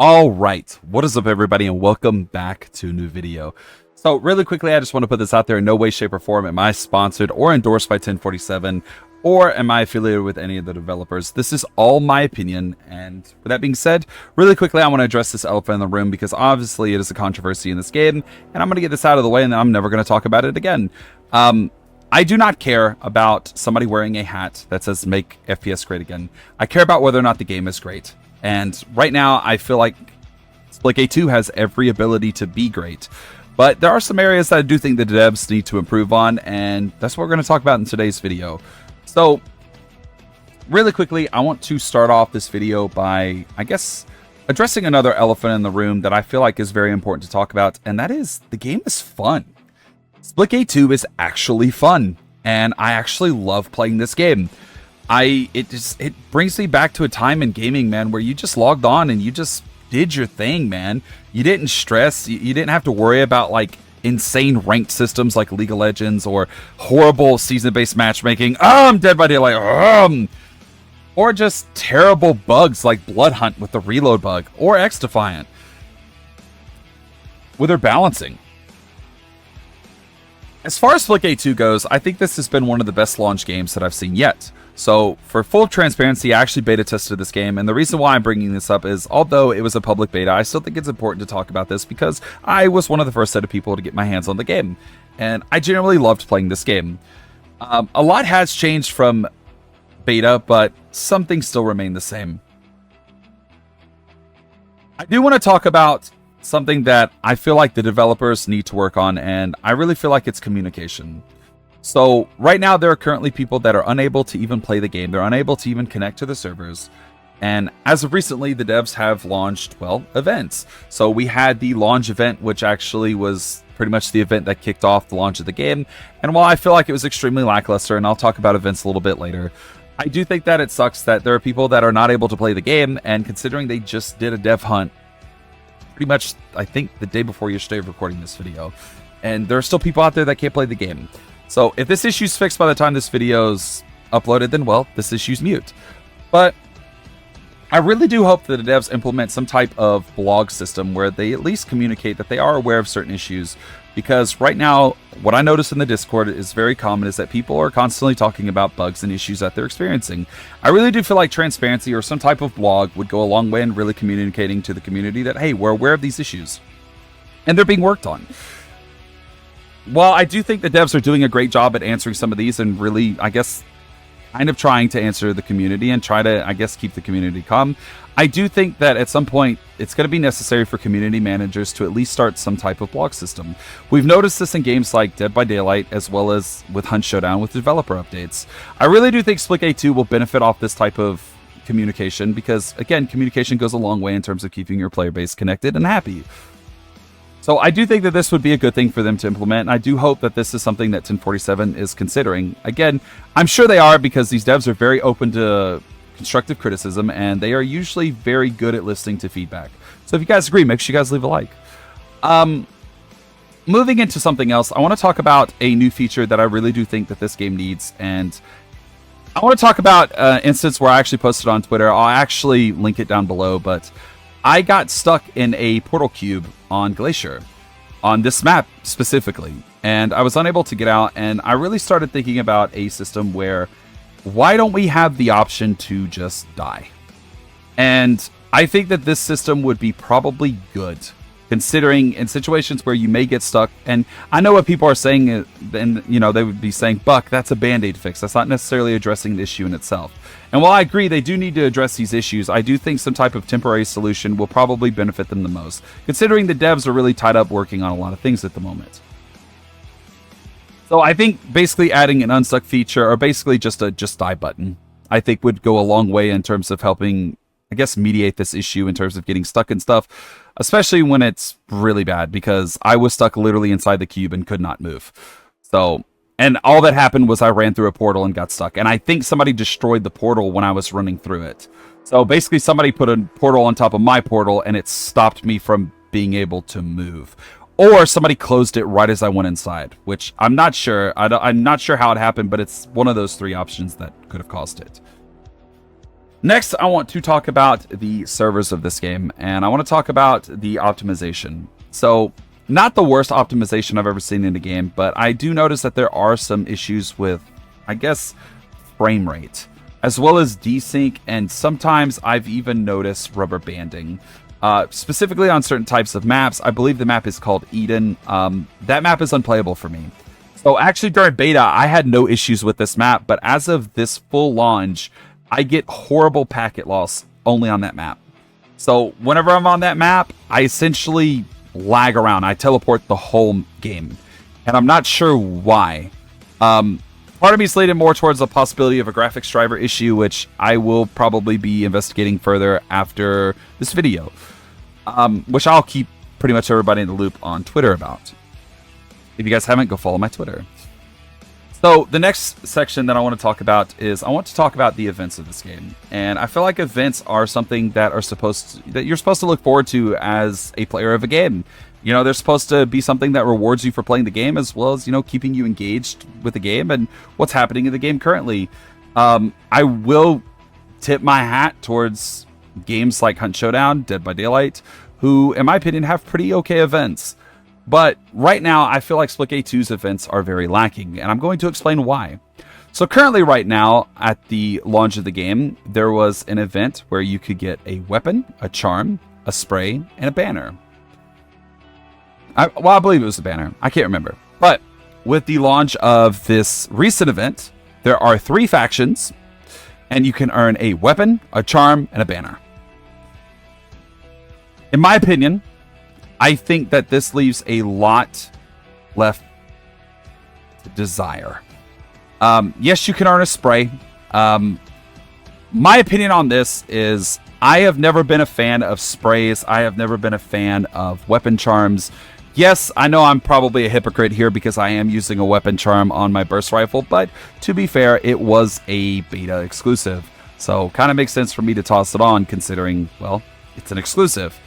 All right, what is up, everybody, and welcome back to a new video. So really quickly, I just want to put this out there: in no way, shape, or form am I sponsored or endorsed by 1047, or am I affiliated with any of the developers. This is all my opinion, and with that being said, really quickly, I want to address this elephant in the room because obviously it is a controversy in this game, and I'm going to get this out of the way, and then I'm never going to talk about it again. I do not care about somebody wearing a hat that says "Make FPS Great Again." I care about whether or not the game is great. And right now, I feel like Splitgate 2 has every ability to be great. But there are some areas that I do think the devs need to improve on, and that's what we're going to talk about in today's video. So, really quickly, I want to start off this video by, I guess, addressing another elephant in the room that I feel like is very important to talk about, and that is, the game is fun. Splitgate 2 is actually fun, and I actually love playing this game. It brings me back to a time in gaming, man, where you just logged on and you just did your thing, man. You didn't stress. You didn't have to worry about like insane ranked systems like League of Legends or horrible season-based matchmaking. I'm Dead by Daylight. Or just terrible bugs like Blood Hunt with the reload bug, or X Defiant with their balancing. As far as Splitgate 2 goes, I think this has been one of the best launch games that I've seen yet. So, for full transparency, I actually beta tested this game, and the reason why I'm bringing this up is, although it was a public beta, I still think it's important to talk about this because I was one of the first set of people to get my hands on the game, and I generally loved playing this game. A lot has changed from beta, but some things still remain the same. I do want to talk about something that I feel like the developers need to work on, and I really feel like it's communication. So right now there are currently people that are unable to even play the game. They're unable to even connect to the servers. And as of recently, the devs have launched, well, events. So we had the launch event, which actually was pretty much the event that kicked off the launch of the game. And while I feel like it was extremely lackluster, and I'll talk about events a little bit later, I do think that it sucks that there are people that are not able to play the game. And considering they just did a dev hunt pretty much, I think, the day before yesterday of recording this video, and there are still people out there that can't play the game. So if this issue's fixed by the time this video's uploaded, then, well, this issue's mute. But I really do hope that the devs implement some type of blog system where they at least communicate that they are aware of certain issues. Because right now, what I notice in the Discord is very common is that people are constantly talking about bugs and issues that they're experiencing. I really do feel like transparency or some type of blog would go a long way in really communicating to the community that, hey, we're aware of these issues. And they're being worked on. While I do think the devs are doing a great job at answering some of these and really, I guess, kind of trying to answer the community and try to, I guess, keep the community calm, I do think that at some point it's going to be necessary for community managers to at least start some type of blog system. We've noticed this in games like Dead by Daylight as well as with Hunt Showdown with developer updates. I really do think Splitgate 2 will benefit off this type of communication because, again, communication goes a long way in terms of keeping your player base connected and happy. So I do think that this would be a good thing for them to implement, and I do hope that this is something that 1047 is considering. Again, I'm sure they are because these devs are very open to constructive criticism, and they are usually very good at listening to feedback. So if you guys agree, make sure you guys leave a like. Moving into something else, I want to talk about a new feature that I really do think that this game needs, and I want to talk about an instance where I actually posted on Twitter. I'll actually link it down below, but I got stuck in a portal cube on Glacier, on this map specifically, and I was unable to get out, and I really started thinking about a system where, why don't we have the option to just die? And I think that this system would be probably good, considering in situations where you may get stuck, and I know what people are saying, and you know, they would be saying, Buck, that's a band-aid fix. That's not necessarily addressing the issue in itself. And while I agree they do need to address these issues, I do think some type of temporary solution will probably benefit them the most, considering the devs are really tied up working on a lot of things at the moment. So I think basically adding an unstuck feature, or basically just a just die button, I think would go a long way in terms of helping, I guess, mediate this issue in terms of getting stuck and stuff, especially when it's really bad, because I was stuck literally inside the cube and could not move. So, and all that happened was I ran through a portal and got stuck. And I think somebody destroyed the portal when I was running through it. So basically somebody put a portal on top of my portal and it stopped me from being able to move. Or somebody closed it right as I went inside, which I'm not sure. I'm not sure how it happened, but it's one of those three options that could have caused it. Next, I want to talk about the servers of this game, and I want to talk about the optimization. So, not the worst optimization I've ever seen in a game, but I do notice that there are some issues with, I guess, frame rate, as well as desync, and sometimes I've even noticed rubber banding. Specifically on certain types of maps. I believe the map is called Eden. That map is unplayable for me. So actually during beta, I had no issues with this map, but as of this full launch, I get horrible packet loss only on that map. So whenever I'm on that map, I essentially lag around. I teleport the whole game, and I'm not sure why. Part of me is leaning more towards the possibility of a graphics driver issue, which I will probably be investigating further after this video, which I'll keep pretty much everybody in the loop on Twitter about. If you guys haven't, go follow my Twitter. So the next section that I want to talk about is I want to talk about the events of this game, and I feel like events are something that you're supposed to look forward to as a player of a game. You know, they're supposed to be something that rewards you for playing the game, as well as, you know, keeping you engaged with the game and what's happening in the game currently. I will tip my hat towards games like Hunt Showdown, Dead by Daylight, who, in my opinion, have pretty okay events. But right now, I feel like Splitgate 2's events are very lacking, and I'm going to explain why. So currently right now, at the launch of the game, there was an event where you could get a weapon, a charm, a spray, and a banner. I believe it was a banner. I can't remember. But with the launch of this recent event, there are 3 factions, and you can earn a weapon, a charm, and a banner. In my opinion, I think that this leaves a lot left to desire. Yes, you can earn a spray. My opinion on this is I have never been a fan of sprays. I have never been a fan of weapon charms. Yes, I know I'm probably a hypocrite here because I am using a weapon charm on my burst rifle, but to be fair, it was a beta exclusive. So kind of makes sense for me to toss it on considering, well, it's an exclusive.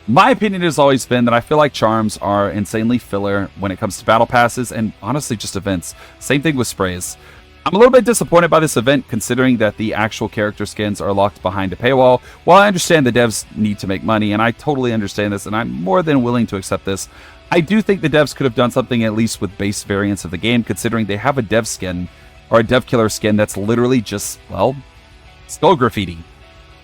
My opinion has always been that I feel like charms are insanely filler when it comes to battle passes and honestly just events. Same thing with sprays. I'm a little bit disappointed by this event considering that the actual character skins are locked behind a paywall. While I understand the devs need to make money, and I totally understand this, and I'm more than willing to accept this, I do think the devs could have done something at least with base variants of the game, considering they have a dev skin, or a dev killer skin that's literally just, well, skull graffiti.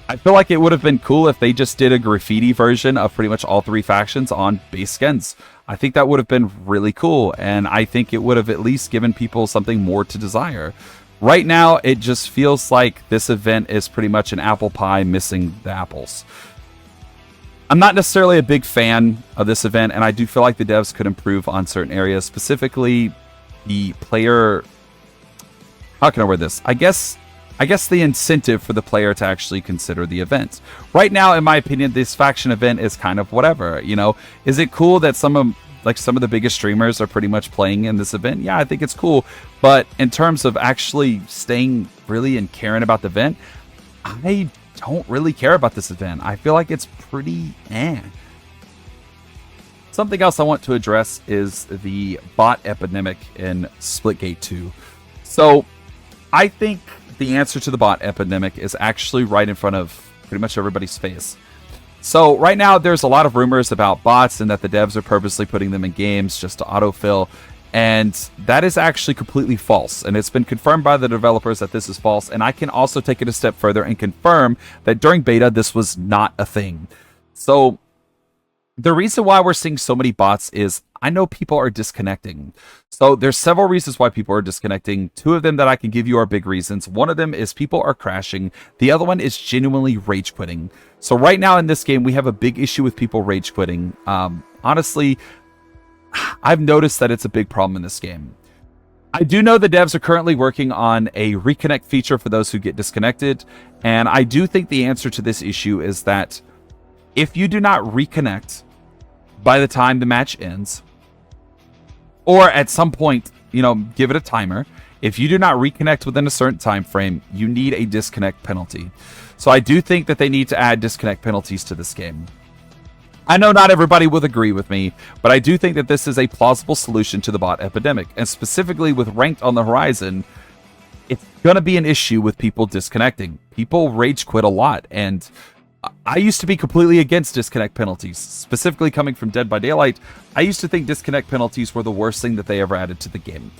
I feel like it would have been cool if they just did a graffiti version of pretty much all 3 factions on base skins. I think that would have been really cool, and I think it would have at least given people something more to desire. Right now, it just feels like this event is pretty much an apple pie missing the apples. I'm not necessarily a big fan of this event, and I do feel like the devs could improve on certain areas, specifically the player... How can I word this? I guess the incentive for the player to actually consider the event. Right now, in my opinion, this faction event is kind of whatever, you know. Is it cool that some of the biggest streamers are pretty much playing in this event? Yeah, I think it's cool. But in terms of actually staying really and caring about the event, I don't really care about this event. I feel like it's pretty Something else I want to address is the bot epidemic in Splitgate 2. So, I think the answer to the bot epidemic is actually right in front of pretty much everybody's face. So right now there's a lot of rumors about bots and that the devs are purposely putting them in games just to autofill, and that is actually completely false, and it's been confirmed by the developers that this is false. And I can also take it a step further and confirm that during beta this was not a thing. So the reason why we're seeing so many bots is I know people are disconnecting. So there's several reasons why people are disconnecting. 2 of them that I can give you are big reasons. One of them is people are crashing. The other one is genuinely rage quitting. So right now in this game, we have a big issue with people rage quitting. Honestly, I've noticed that it's a big problem in this game. I do know the devs are currently working on a reconnect feature for those who get disconnected. And I do think the answer to this issue is that if you do not reconnect by the time the match ends, or at some point, you know, give it a timer. If you do not reconnect within a certain time frame, you need a disconnect penalty. So I do think that they need to add disconnect penalties to this game. I know not everybody will agree with me, but I do think that this is a plausible solution to the bot epidemic. And specifically with ranked on the horizon, it's going to be an issue with people disconnecting. People rage quit a lot, and I used to be completely against disconnect penalties, specifically coming from Dead by Daylight. I used to think disconnect penalties were the worst thing that they ever added to the game.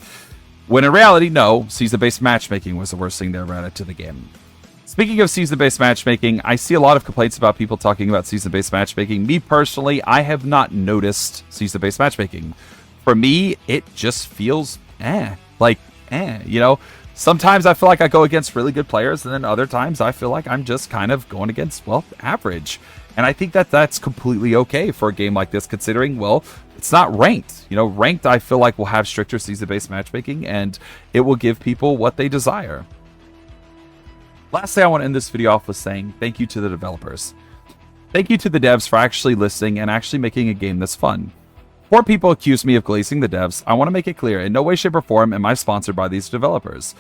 When in reality, no, season-based matchmaking was the worst thing they ever added to the game. Speaking of season-based matchmaking, I see a lot of complaints about people talking about season-based matchmaking. Me personally, I have not noticed season-based matchmaking. For me, it just feels you know? Sometimes I feel like I go against really good players, and then other times I feel like I'm just kind of going against, well, average. And I think that that's completely okay for a game like this, considering, well, it's not ranked. You know, ranked, I feel like, will have stricter season-based matchmaking, and it will give people what they desire. Lastly, I want to end this video off with saying thank you to the developers. Thank you to the devs for actually listening and actually making a game that's fun. Before people accuse me of glazing the devs, I want to make it clear, in no way, shape, or form am I sponsored by these developers.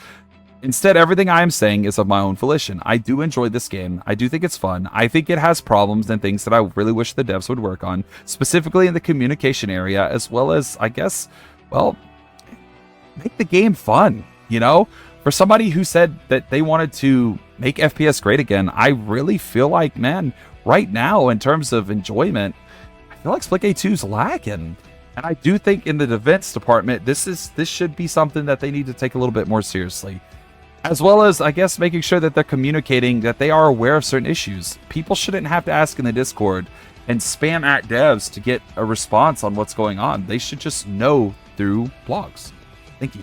Instead, everything I am saying is of my own volition. I do enjoy this game. I do think it's fun. I think it has problems and things that I really wish the devs would work on, specifically in the communication area, as well as, I guess, well, make the game fun, you know? For somebody who said that they wanted to make FPS great again, I really feel like, man, right now, in terms of enjoyment, I feel like Splitgate 2's lacking. And I do think in the defense department, this should be something that they need to take a little bit more seriously. As well as, I guess, making sure that they're communicating that they are aware of certain issues. People shouldn't have to ask in the Discord and spam at devs to get a response on what's going on. They should just know through blogs. Thank you.